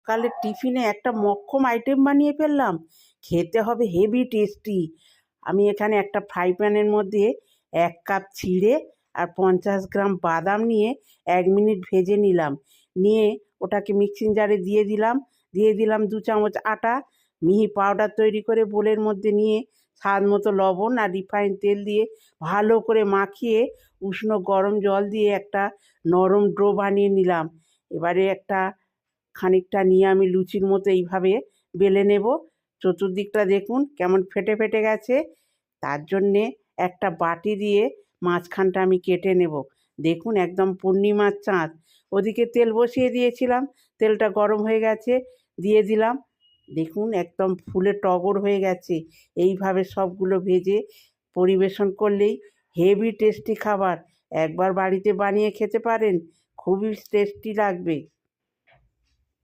সকালের টিফিনে একটা মক্ষম আইটেম বানিয়ে ফেললাম। খেতে হবে হেভি টেস্টি। আমি এখানে একটা ফ্রাই প্যানের মধ্যে 1 কাপ চিড়ে আর 50 গ্রাম বাদাম নিয়ে 1 মিনিট ভেজে নিলাম। নিয়ে ওটাকে মিক্সিং জারে দিয়ে দিলাম 2 চামচ আটা। মিহি পাউডার তৈরি করে বোলের মধ্যে নিয়ে স্বাদ মতো লবণ আর রিফাইন তেল দিয়ে ভালো করে মাখিয়ে উষ্ণ গরম জল দিয়ে একটা নরম ডো বানিয়ে নিলাম। এবারে একটা খানিকটা নিয়ে আমি লুচির মতো এইভাবে বেলে নেব। চতুর্দিকটা দেখুন কেমন ফেটে ফেটে গেছে। তার জন্যে একটা বাটি দিয়ে মাঝখানটা আমি কেটে নেব। দেখুন একদম পূর্ণিমার চাঁদ। ওদিকে তেল বসিয়ে দিয়েছিলাম, তেলটা গরম হয়ে গেছে, দিয়ে দিলাম। দেখুন একদম ফুলে টগর হয়ে গেছে। এইভাবে সবগুলো ভেজে পরিবেশন করলেই হেভি টেস্টি খাবার। একবার বাড়িতে বানিয়ে খেতে পারেন, খুবই টেস্টি লাগবে।